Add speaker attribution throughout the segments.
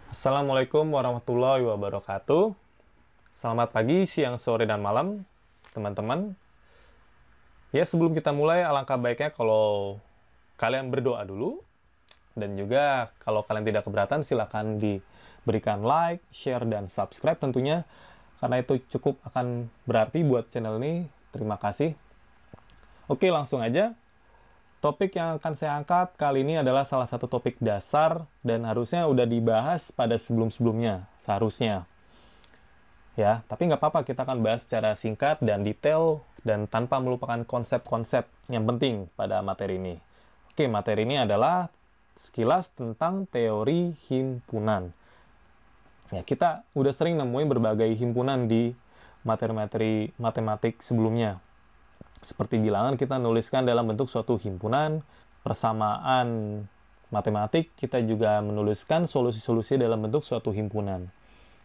Speaker 1: Assalamualaikum warahmatullahi wabarakatuh. Selamat pagi, siang, sore, dan malam, teman-teman. Ya, sebelum kita mulai, alangkah baiknya kalau kalian berdoa dulu. Dan juga kalau kalian tidak keberatan, silakan diberikan like, share, dan subscribe tentunya. Karena itu cukup akan berarti buat channel ini. Terima kasih. Oke, langsung aja. Topik yang akan saya angkat kali ini adalah salah satu topik dasar dan harusnya udah dibahas pada sebelum-sebelumnya, seharusnya. Ya, tapi nggak apa-apa, kita akan bahas secara singkat dan detail dan tanpa melupakan konsep-konsep yang penting pada materi ini. Oke, materi ini adalah sekilas tentang teori himpunan. Ya, kita udah sering nemuin berbagai himpunan di materi-materi matematik sebelumnya. Seperti bilangan kita nuliskan dalam bentuk suatu himpunan, persamaan matematik kita juga menuliskan solusi-solusi dalam bentuk suatu himpunan.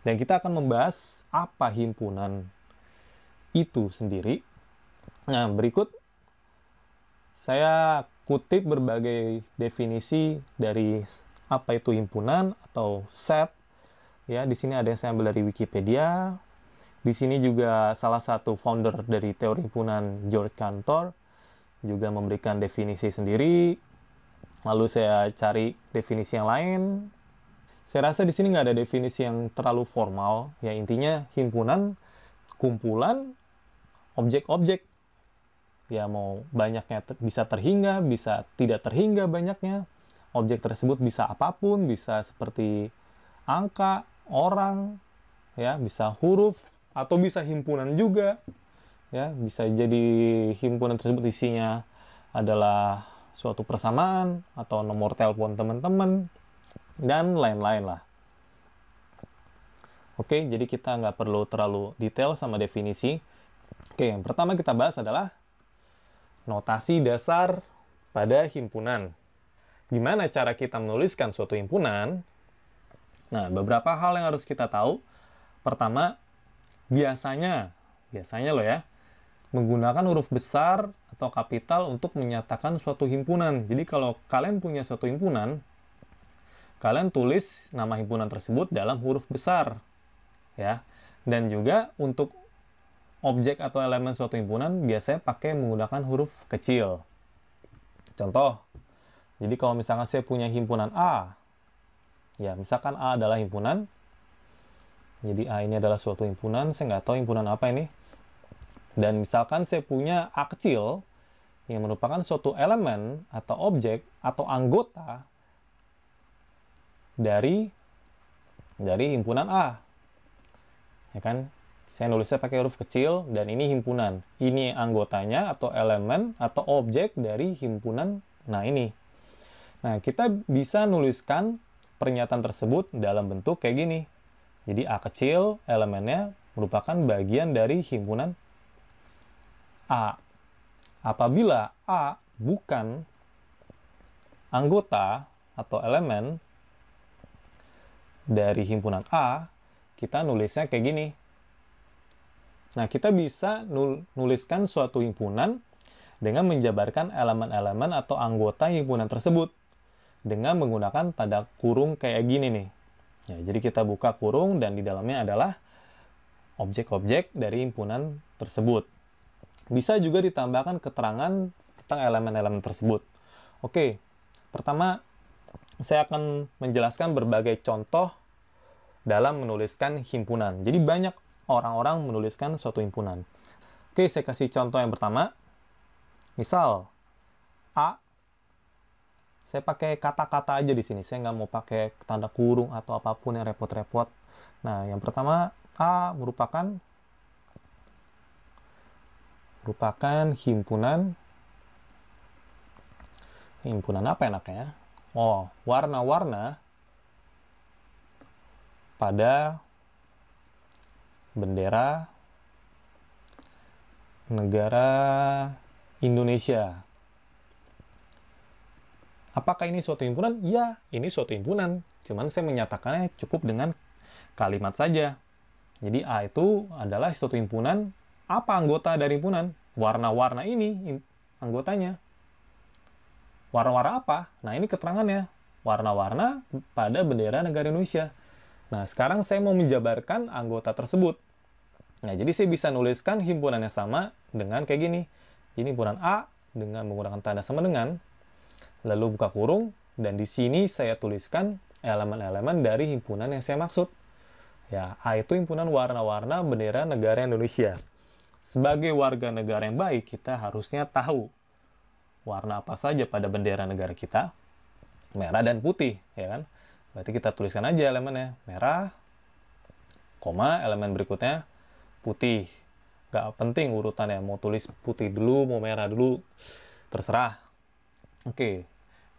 Speaker 1: Dan kita akan membahas apa himpunan itu sendiri. Nah, berikut saya kutip berbagai definisi dari apa itu himpunan atau set. Ya, di sini ada yang saya ambil dari Wikipedia. Di sini juga salah satu founder dari teori himpunan, George Cantor, juga memberikan definisi sendiri. Lalu saya cari definisi yang lain. Saya rasa di sini nggak ada definisi yang terlalu formal. Ya, intinya himpunan, kumpulan, objek-objek. Ya, mau banyaknya bisa terhingga, bisa tidak terhingga banyaknya. Objek tersebut bisa apapun, bisa seperti angka, orang, ya, bisa huruf, atau bisa himpunan juga, ya, bisa jadi himpunan tersebut isinya adalah suatu persamaan atau nomor telepon teman-teman dan lain-lain lah. Oke, jadi kita nggak perlu terlalu detail sama definisi. Oke, yang pertama kita bahas adalah notasi dasar pada himpunan. Gimana cara kita menuliskan suatu himpunan? Nah, beberapa hal yang harus kita tahu. Pertama, biasanya loh ya, menggunakan huruf besar atau kapital untuk menyatakan suatu himpunan. Jadi kalau kalian punya suatu himpunan, kalian tulis nama himpunan tersebut dalam huruf besar, ya. Dan juga untuk objek atau elemen suatu himpunan biasanya pakai menggunakan huruf kecil. Contoh, jadi kalau misalkan saya punya himpunan A, ya misalkan A adalah himpunan. Jadi A ini adalah suatu himpunan, saya nggak tahu himpunan apa ini. Dan misalkan saya punya A kecil, yang merupakan suatu elemen atau objek atau anggota dari himpunan A. Ya kan? Saya nulisnya pakai huruf kecil, dan ini himpunan. Ini anggotanya atau elemen atau objek dari himpunan, nah ini. Nah, kita bisa nuliskan pernyataan tersebut dalam bentuk kayak gini. Jadi A kecil elemennya merupakan bagian dari himpunan A. Apabila A bukan anggota atau elemen dari himpunan A, kita nulisnya kayak gini. Nah, kita bisa nuliskan suatu himpunan dengan menjabarkan elemen-elemen atau anggota himpunan tersebut dengan menggunakan tanda kurung kayak gini nih. Ya, jadi kita buka kurung dan di dalamnya adalah objek-objek dari himpunan tersebut. Bisa juga ditambahkan keterangan tentang elemen-elemen tersebut. Oke, pertama saya akan menjelaskan berbagai contoh dalam menuliskan himpunan. Jadi banyak orang-orang menuliskan suatu himpunan. Oke, saya kasih contoh yang pertama. Misal, A, saya pakai kata-kata aja di sini. Saya nggak mau pakai tanda kurung atau apapun yang repot-repot. Nah, yang pertama, A merupakan himpunan. Himpunan apa enaknya? Oh, warna-warna pada bendera negara Indonesia. Apakah ini suatu himpunan? Ya, ini suatu himpunan. Cuman saya menyatakannya cukup dengan kalimat saja. Jadi A itu adalah suatu himpunan. Apa anggota dari himpunan? Warna-warna ini anggotanya. Warna-warna apa? Nah, ini keterangannya. Warna-warna pada bendera negara Indonesia. Nah, sekarang saya mau menjabarkan anggota tersebut. Nah, jadi saya bisa nuliskan himpunannya sama dengan kayak gini. Ini himpunan A dengan menggunakan tanda sama dengan, lalu buka kurung, dan di sini saya tuliskan elemen-elemen dari himpunan yang saya maksud. Ya, A itu himpunan warna-warna bendera negara Indonesia. Sebagai warga negara yang baik, kita harusnya tahu warna apa saja pada bendera negara kita. Merah dan putih, ya kan? Berarti kita tuliskan aja elemennya. Merah, koma, elemen berikutnya putih. Gak penting urutannya, mau tulis putih dulu, mau merah dulu, terserah. Oke,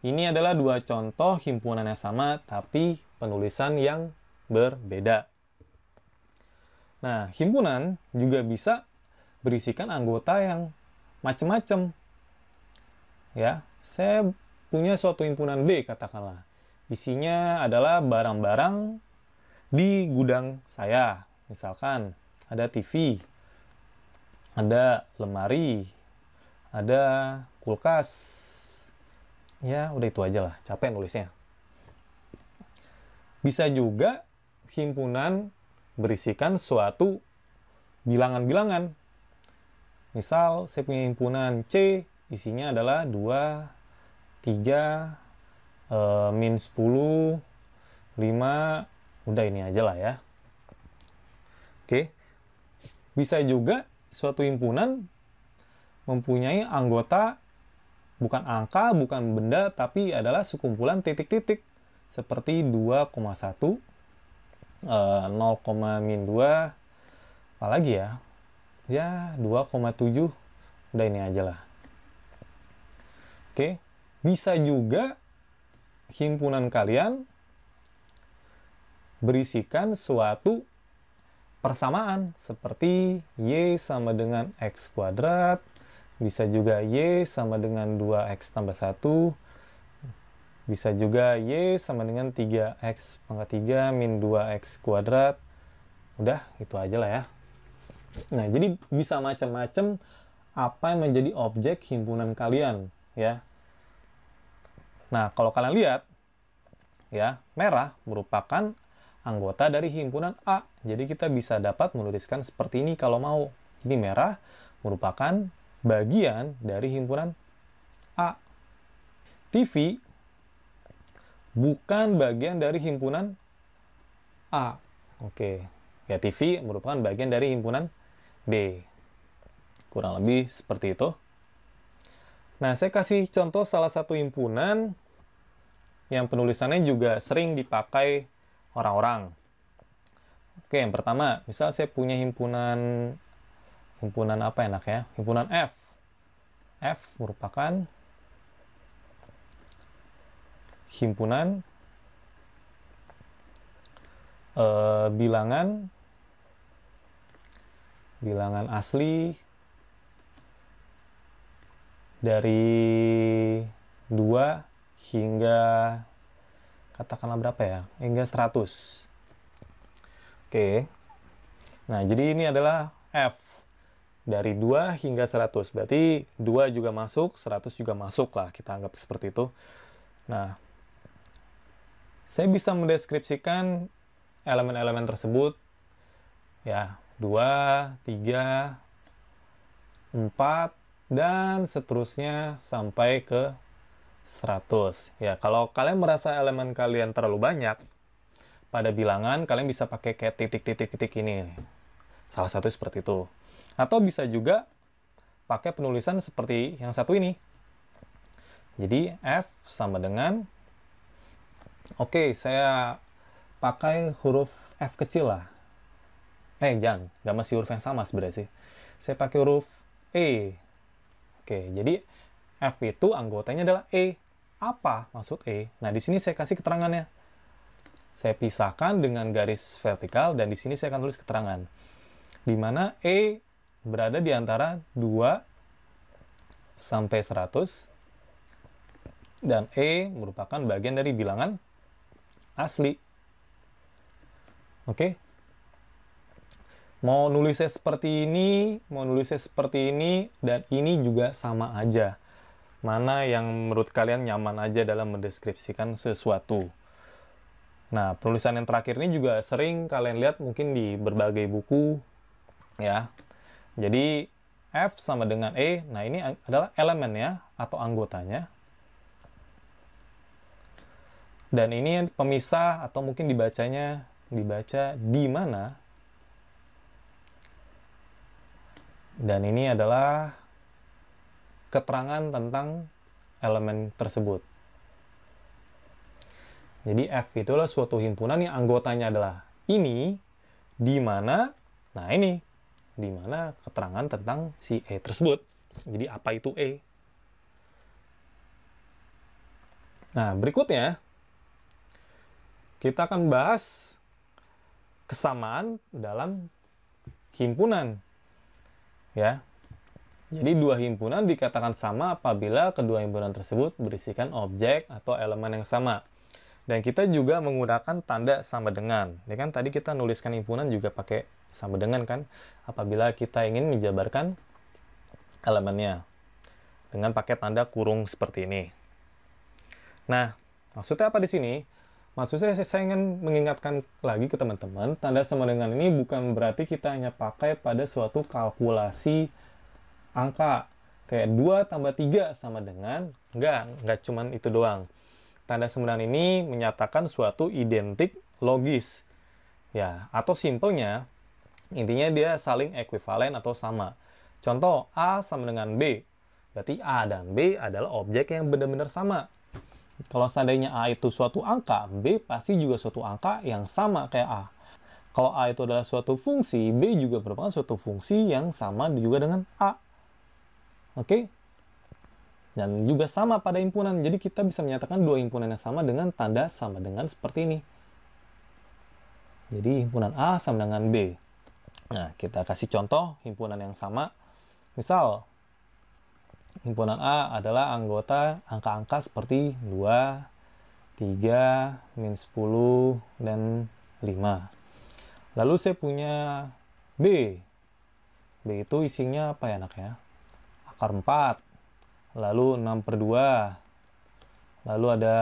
Speaker 1: ini adalah dua contoh himpunan yang sama, tapi penulisan yang berbeda. Nah, himpunan juga bisa berisikan anggota yang macam-macam. Ya, saya punya suatu himpunan B, katakanlah. Isinya adalah barang-barang di gudang saya. Misalkan ada TV, ada lemari, ada kulkas. Ya, udah itu aja lah. Capek nulisnya. Bisa juga himpunan berisikan suatu bilangan-bilangan. Misal, saya punya himpunan C, isinya adalah 2, 3, min 10, 5, udah ini aja lah ya. Oke. Bisa juga suatu himpunan mempunyai anggota bukan angka, bukan benda, tapi adalah sekumpulan titik-titik. Seperti 2,1, 0,-2, apalagi ya? Ya, 2,7, udah ini aja lah. Oke. Bisa juga himpunan kalian berisikan suatu persamaan seperti Y sama dengan X kuadrat, bisa juga Y sama dengan 2X tambah 1, bisa juga Y sama dengan 3X pangkat 3 min 2X kuadrat. Udah, itu aja lah ya. Nah, jadi bisa macam-macam apa yang menjadi objek himpunan kalian, ya. Nah, kalau kalian lihat, ya, merah merupakan anggota dari himpunan A. Jadi kita bisa dapat menuliskan seperti ini kalau mau. Jadi merah merupakan bagian dari himpunan A. TV bukan bagian dari himpunan A. Oke. Ya, TV merupakan bagian dari himpunan B. Kurang lebih seperti itu. Nah, saya kasih contoh salah satu himpunan yang penulisannya juga sering dipakai orang-orang. Oke, yang pertama, misal saya punya himpunan apa enak ya? Himpunan F. F merupakan himpunan bilangan asli dari 2 hingga katakanlah berapa ya? Hingga 100. Oke. Nah, jadi ini adalah F. Dari 2 hingga 100. Berarti 2 juga masuk, 100 juga masuk lah. Kita anggap seperti itu. Nah, saya bisa mendeskripsikan elemen-elemen tersebut. Ya, 2, 3, 4, dan seterusnya sampai ke 100. Ya, kalau kalian merasa elemen kalian terlalu banyak, pada bilangan kalian bisa pakai kayak titik-titik-titik ini. Salah satu seperti itu. Atau bisa juga pakai penulisan seperti yang satu ini. Jadi F sama dengan, oke, saya pakai huruf F kecil lah. Jangan, nggak mesti huruf yang sama sebenarnya sih. Saya pakai huruf E. Oke, jadi F itu anggotanya adalah E. Apa maksud E? Nah, di sini saya kasih keterangannya. Saya pisahkan dengan garis vertikal, dan di sini saya akan tulis keterangan. Di mana E berada di antara 2 sampai 100, dan E merupakan bagian dari bilangan asli. Oke? Mau nulisnya seperti ini, mau nulisnya seperti ini, dan ini juga sama aja. Mana yang menurut kalian nyaman aja dalam mendeskripsikan sesuatu. Nah, penulisan yang terakhir ini juga sering kalian lihat mungkin di berbagai buku, ya. Jadi, F sama dengan E, nah ini adalah elemennya atau anggotanya. Dan ini pemisah atau mungkin dibaca di mana. Dan ini adalah keterangan tentang elemen tersebut. Jadi F itu adalah suatu himpunan yang anggotanya adalah ini, di mana, nah ini, di mana keterangan tentang si E tersebut. Jadi apa itu E? Nah, berikutnya, kita akan bahas kesamaan dalam himpunan. Ya, jadi dua himpunan dikatakan sama apabila kedua himpunan tersebut berisikan objek atau elemen yang sama. Dan kita juga menggunakan tanda sama dengan. Ya kan tadi kita nuliskan himpunan juga pakai sama dengan kan, apabila kita ingin menjabarkan elemennya dengan pakai tanda kurung seperti ini. Nah, maksudnya apa di sini? Maksudnya saya ingin mengingatkan lagi ke teman-teman, tanda sama dengan ini bukan berarti kita hanya pakai pada suatu kalkulasi angka. Kayak 2 tambah 3 sama dengan, enggak cuman itu doang. Tanda sama dengan ini menyatakan suatu identik logis. Ya, atau simpelnya, intinya dia saling ekuivalen atau sama. Contoh, A sama dengan B. Berarti A dan B adalah objek yang benar-benar sama. Kalau seandainya A itu suatu angka, B pasti juga suatu angka yang sama kayak A. Kalau A itu adalah suatu fungsi, B juga merupakan suatu fungsi yang sama juga dengan A. Oke? Dan juga sama pada himpunan. Jadi kita bisa menyatakan dua himpunan yang sama dengan tanda sama dengan seperti ini. Jadi himpunan A sama dengan B. Nah, kita kasih contoh himpunan yang sama. Misal, himpunan A adalah anggota angka-angka seperti 2, 3, min 10, dan 5. Lalu saya punya B. B itu isinya apa ya anak ya? Akar 4. Lalu 6/2. Lalu ada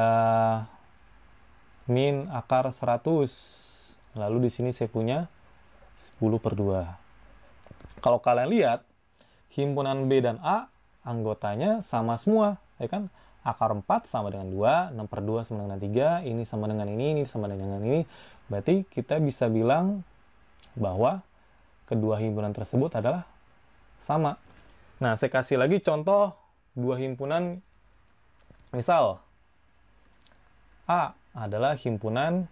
Speaker 1: min akar 100. Lalu di sini saya punya 10/2. Kalau kalian lihat, himpunan B dan A anggotanya sama semua, ya kan? Akar 4 sama dengan 2, 6/2 sama dengan 3, ini sama dengan ini sama dengan ini. Berarti kita bisa bilang bahwa kedua himpunan tersebut adalah sama. Nah, saya kasih lagi contoh dua himpunan. Misal, A adalah himpunan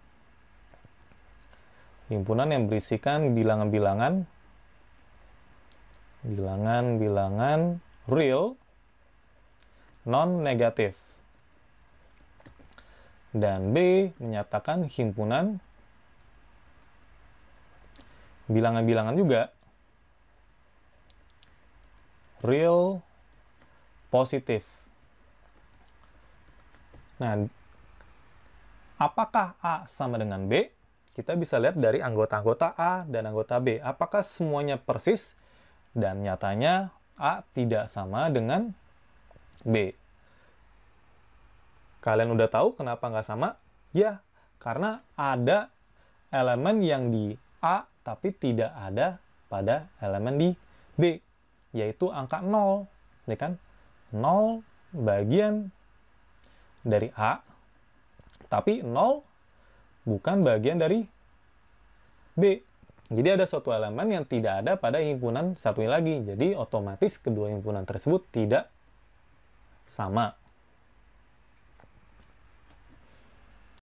Speaker 1: yang berisikan bilangan-bilangan real non-negatif. Dan B menyatakan himpunan bilangan-bilangan juga real positif. Nah, apakah A sama dengan B? Kita bisa lihat dari anggota-anggota A dan anggota B. Apakah semuanya persis? Dan nyatanya A tidak sama dengan B. Kalian udah tahu kenapa nggak sama? Ya, karena ada elemen yang di A tapi tidak ada pada elemen di B, yaitu angka 0. Ya kan? 0 bagian dari A, tapi 0 bukan bagian dari B. Jadi ada suatu elemen yang tidak ada pada himpunan satunya lagi. Jadi otomatis kedua himpunan tersebut tidak sama.